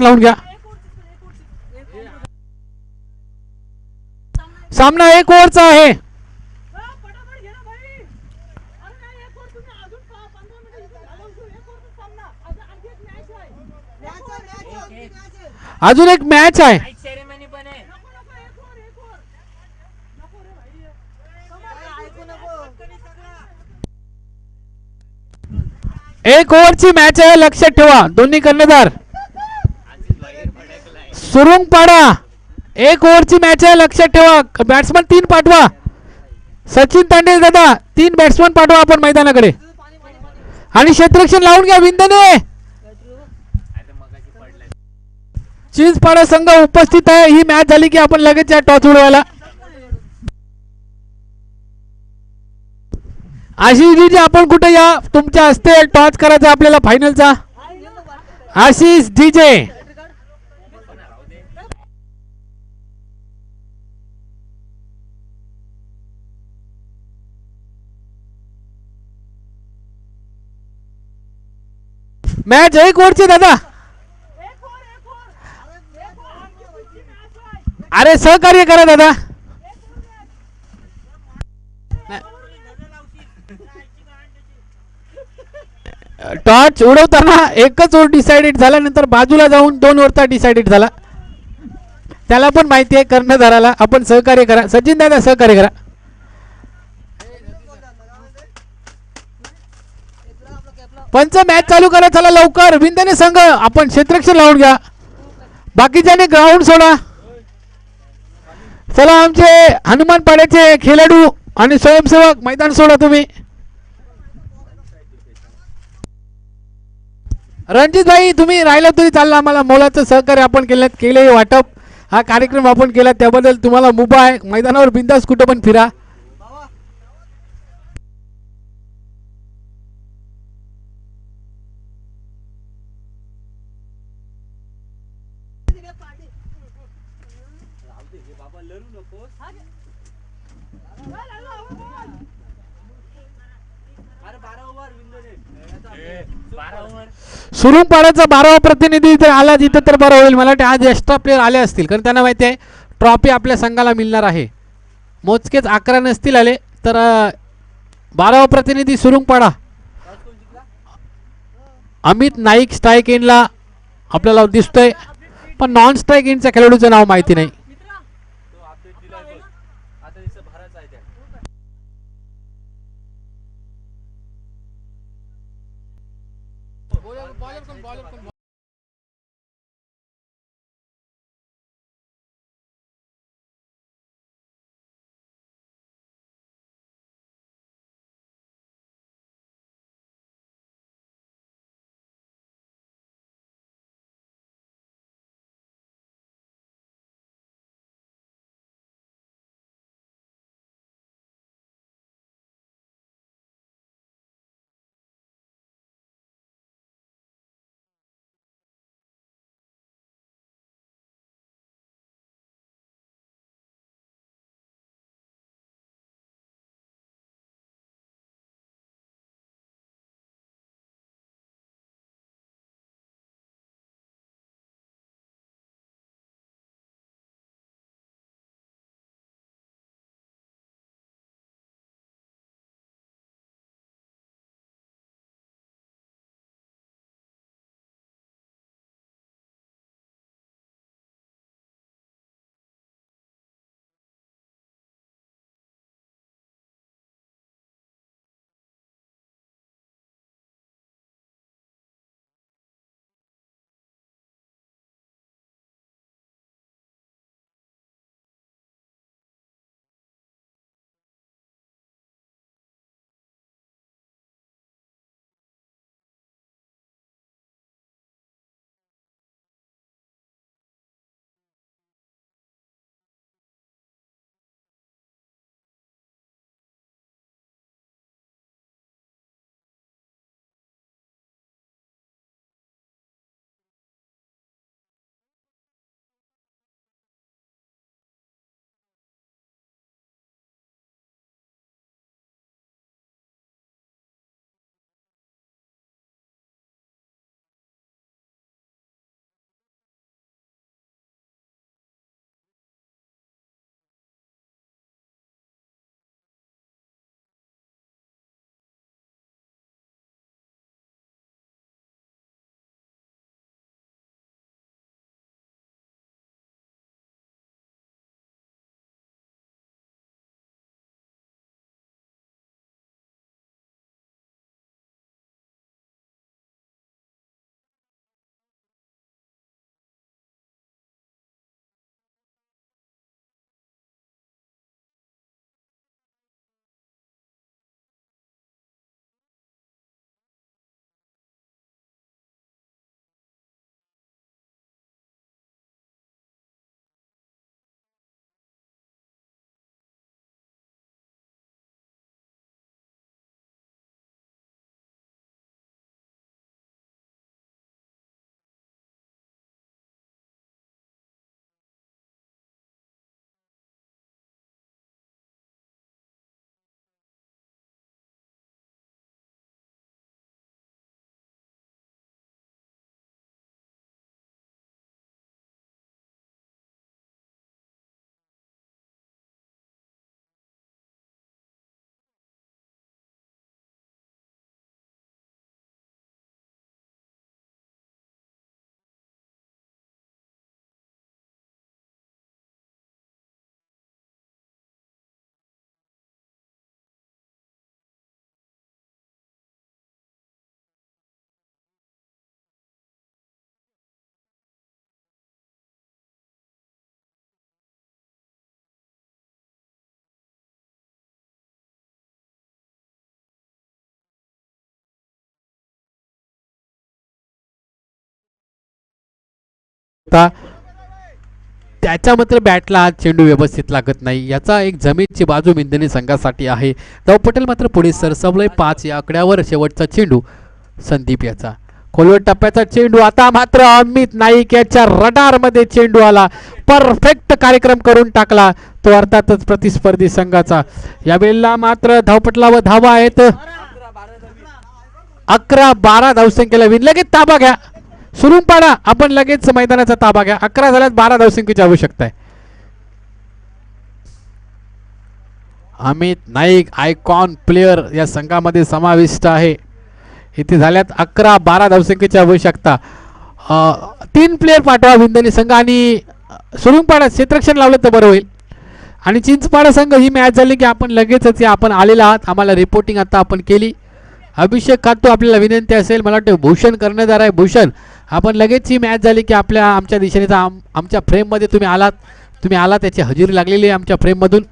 लावून घ्या. सामना 1 ओव्हरचा आहे. अजून एक मॅच आहे. एक ओव्हरची मॅच आहे, लक्षात ठेवा दोन्ही कर्णधार. सुरुंगपाडा 1 ओव्हरची मॅच आहे, लक्षात ठेवा. बॅट्समन 3 पाठवा. सचिन तांडे दादा 3 बॅट्समन पाठवा आपण मैदानाकडे. आणि क्षेत्ररक्षण लावून घ्या विंदने. चिंचपाडा संघ उपस्थित आहे. ही मॅच झाली की आपण लगेच या टॉस उडवायला. आशिषजी आपण कुठे या, तुमच्या हस्ते टॉस करायचा आपल्याला फायनलचा. आशिष डीजे मॅच 1 ओव्हरची दादा. अरे सहकार्य करा दादा. टॉच उडवताना एकच ओव्हर डिसाइडेड झाल्यानंतर बाजूला जाऊन 2 ओव्हरचा डिसाइडेड झाला. त्याला पण माहिती आहे कर्णधाराला. आपण सहकार्य करा सचिन दादा, सहकार्य करा. पंच मॅच चालू करा चला लवकर. विंदने संघ आपण क्षेत्ररक्षण लावून घ्या. बाकीच्याने ग्राउंड सोडा. चला आमचे हनुमान पाड्याचे खेळाडू आणि स्वयंसेवक मैदान सोडा तुम्ही. रणजित भाई तुम्ही राहिला तरी चालला. आम्हाला मोलाचं सहकार्य आपण केले वाटप. हा कार्यक्रम आपण केला त्याबद्दल तुम्हाला मुभा आहे. मैदानावर बिंदास कुठं पण फिरा. सुरुंगपाड्याचा 12वा प्रतिनिधी जर आला तिथं तर बरं होईल. मला वाटतं आज एक्स्ट्रा प्लेयर आले असतील कारण त्यांना माहिती आहे ट्रॉफी आपल्या संघाला मिळणार आहे. मोजकेच 11 नसतील आले तर 12वा प्रतिनिधी सुरुंगपाडा अमित नाईक स्ट्राईक एंडला आपल्याला दिसतोय. पण नॉन स्ट्राईक एंडच्या खेळाडूचं नाव माहिती नाही. शकता. त्याच्या मात्र बॅटला आज चेंडू व्यवस्थित लागत नाही. याचा एक जमीनची बाजू विंधनी संघासाठी आहे. धाव पटेल मात्र पुढे सरसावलंय 5 या आकड्यावर. शेवटचा चेंडू संदीप याचा. खोलवर टप्प्याचा चेंडू. आता मात्र अमित नाईक याच्या रडारमध्ये चेंडू आला. परफेक्ट कार्यक्रम करून टाकला तो अर्थातच प्रतिस्पर्धी संघाचा. यावेळेला मात्र धावपटलावर धावा आहेत. 11-12 धावसंख्येला विन. लगेच ताबा घ्या, सुरून पाडा. आपण लगेच मैदानाचा ताबा घ्या. 11 झाल्यात, 12 धावसंख्येची आवश्यकता आहे. अमित नाईक आयकॉन प्लेयर या संघामध्ये समाविष्ट आहे. इथे झाल्यात 11-12 धावसंख्येची आवश्यकता. 3 प्लेयर पाठवा विंधनी संघ आणि सुरुंगपाडा क्षेत्ररक्षण लावलं तर बरं होईल. आणि चिंचपाडा संघ ही मॅच झाली की आपण लगेचच आपण आलेला आहात. आम्हाला रिपोर्टिंग आता आपण केली. अभिषेक कातो आपल्याला विनंती असेल, मला वाटतं भूषण कर्णधार आहे. भूषण आपण लगेच ही मॅच झाली की आमच्या दिशेने आमच्या फ्रेममध्ये तुम्ही आलात त्याची हजेरी लागलेली आहे आमच्या फ्रेममधून.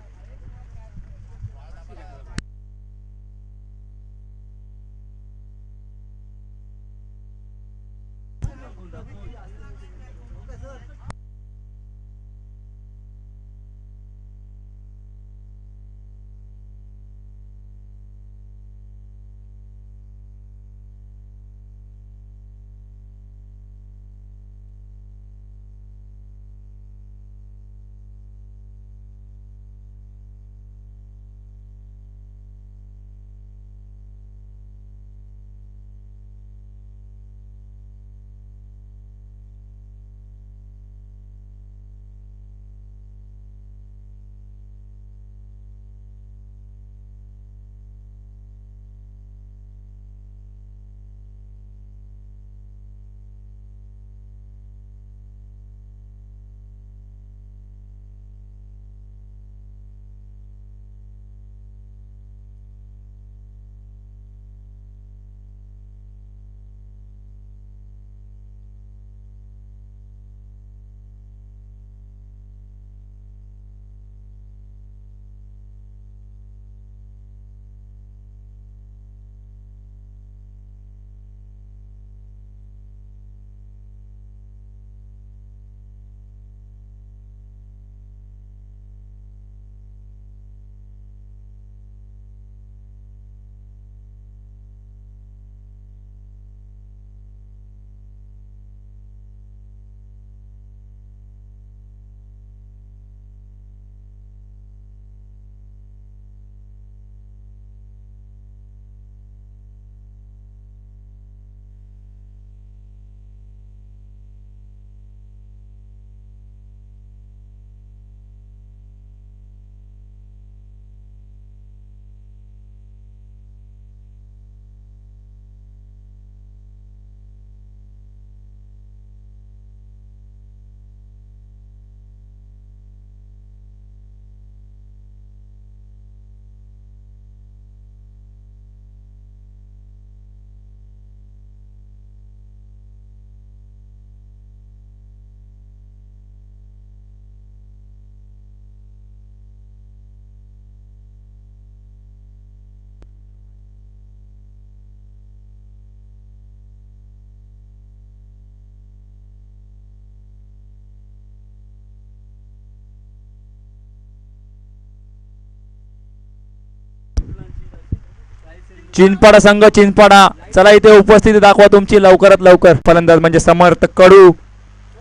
चिंचपाडा संघ, चिंचपाडा चला इथे उपस्थिती दाखवा तुमची लवकरात लवकर. फलंदाज म्हणजे समर्थ कडू.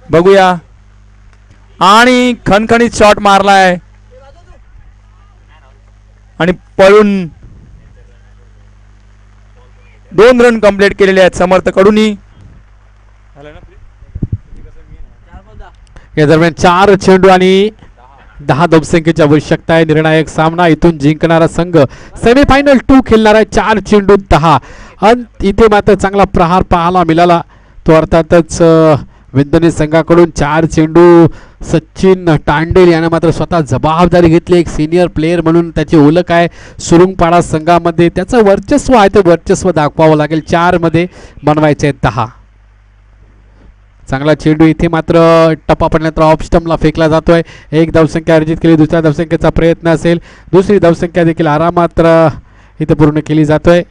बघूया आणि खणखणीत शॉट मारलाय आणि पळून 2 रन कंप्लीट केलेले आहेत समर्थ कडूनी. या दरम्यान 4 चेंडू आणि 10 धावसंख्येची आवश्यकता आहे. निर्णायक सामना इथून जिंकणारा संघ सेमीफायनल 2 खेळणार आहे. 4 चेंडू 10. इथे मात्र चांगला प्रहार पाहायला मिळाला तो अर्थातच विंधनी संघाकडून. 4 चेंडू सचिन तांडेल याने मात्र स्वतः जबाबदारी घेतली. एक सिनियर प्लेयर म्हणून त्याची ओळख आहे सुरुंगपाडा संघामध्ये. त्याचं वर्चस्व आहे ते वर्चस्व दाखवावं लागेल. 4 मध्ये बनवायचे आहेत 10. चांगला चेंडू इथे मात्र टप्पा पडल्यानंतर ऑफ स्टंपला फेकला जातोय. 1 धावसंख्या अर्जित केली. दुसऱ्या धावसंख्येचा प्रयत्न असेल. दुसरी धावसंख्या देखील आरामात इथे पूर्ण केली जातोय.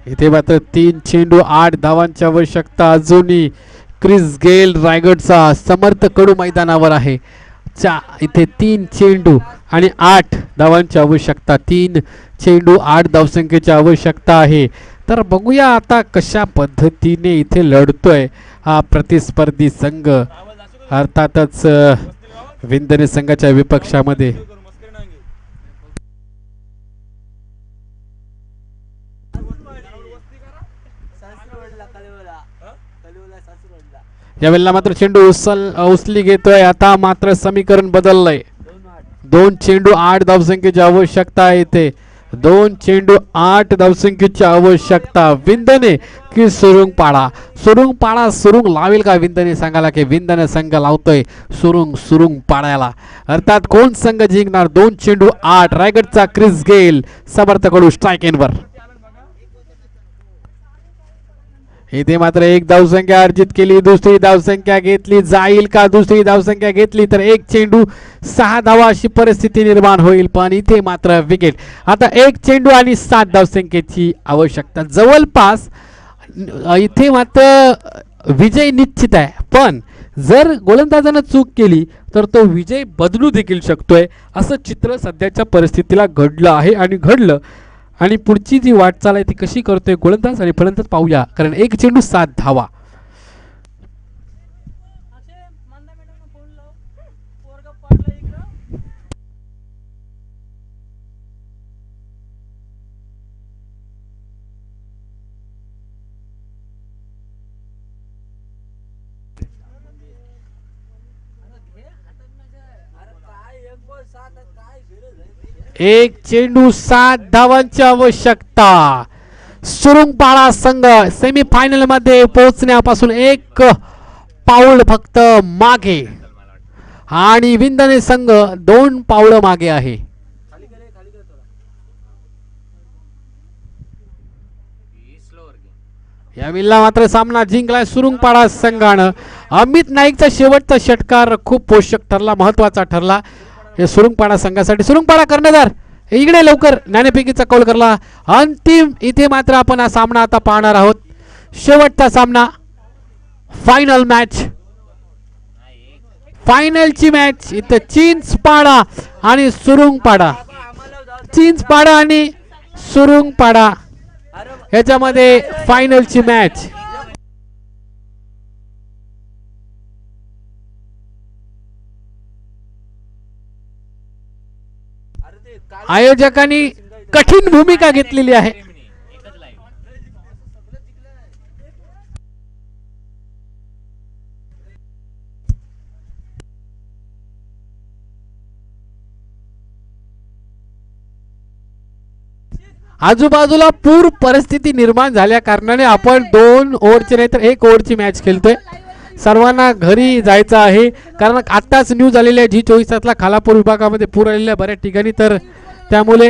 इथे मात्र 3 चेंडू 8 धावांची आवश्यकता अजूनही क्रिस गेल रायगडचा समर्थ कडू मैदानावर आहे. इथे 3 चेंडू आणि 8 धावांची आवश्यकता. 3 चेंडू 8 धावसंख्येची आवश्यकता आहे. तर बघूया आता कशा पद्धतीने इथे लढतोय हा प्रतिस्पर्धी संघ, अर्थातच विंदने संघाच्या विपक्षामध्ये. यावेळेला मात्र चेंडू उचली घेतोय. आता मात्र समीकरण बदललंय. 2 चेंडू 8 धावसंख्येची आवश्यकता आहे. इथे 2 चेंडू 8 धावसंख्येची आवश्यकता. विंदने की सुरुंगपाडा? सुरुंग लावेल का विंदने संघाला, की विंदने संघ लावतोय सुरुंग पाडायला? अर्थात कोण संघ जिंकणार? 2 चेंडू 8 रायगडचा क्रिस गेल समर्थकडू स्ट्राईक एनवर. इथे मात्र 1 धावसंख्या अर्जित केली. दुसरी धावसंख्या घेतली जाईल का? दुसरी धावसंख्या घेतली तर 1 चेंडू 6 धावा अशी परिस्थिती निर्माण होईल. पण इथे मात्र विकेट. आता 1 चेंडू आणि 7 धावसंख्येची आवश्यकता. जवळपास इथे मात्र विजय निश्चित आहे. पण जर गोलंदाजानं चूक केली तर तो विजय बदलू देखील शकतोय. असं चित्र सध्याच्या परिस्थितीला घडलं आहे आणि घडलं. आणि पुढची जी वाटचाल आहे ती कशी करतोय गोलंदाज आणि फलंदाज पाहूया. कारण 1 चेंडू 7 धावा. एक चेंडू 7 धावांची आवश्यकता. सुरुंगपाडा संघ सेमीफायनल मध्ये पोहोचण्यापासून 1 पाऊल फक्त मागे आणि विंदने संघ 2 पावलं मागे आहे. यावेळेला मात्र सामना जिंकलाय सुरुंगपाडा संघानं. अमित नाईकचा शेवटचा षटकार खूप पोषक ठरला, महत्वाचा ठरला हे सुरुंगपाडा संघासाठी. सुरुंगपाडा कर्णधार इकडे लवकर नाणेफेकीचा कौल करला. अंतिम इथे मात्र आपण हा सामना आता पाहणार आहोत. शेवटचा सामना, फायनल मॅच, फायनलची मॅच. इथे चिंचपाडा आणि सुरुंगपाडा, चिंचपाडा आणि सुरुंगपाडा याच्यामध्ये फायनलची मॅच. आयोजकांनी कठीण भूमिका घेतलेली आहे. आजूबाजूला पूर परिस्थिती निर्माण झाल्या कारणाने आपण 2 ओव्हरची नाही तर 1 ओव्हरची मॅच खेळतोय. सर्वांना घरी जायचं आहे कारण आताच न्यूज आलेली आहे G24 खालापूर विभागामध्ये पूर आलेल्या बऱ्याच ठिकाणी. तर त्यामुळे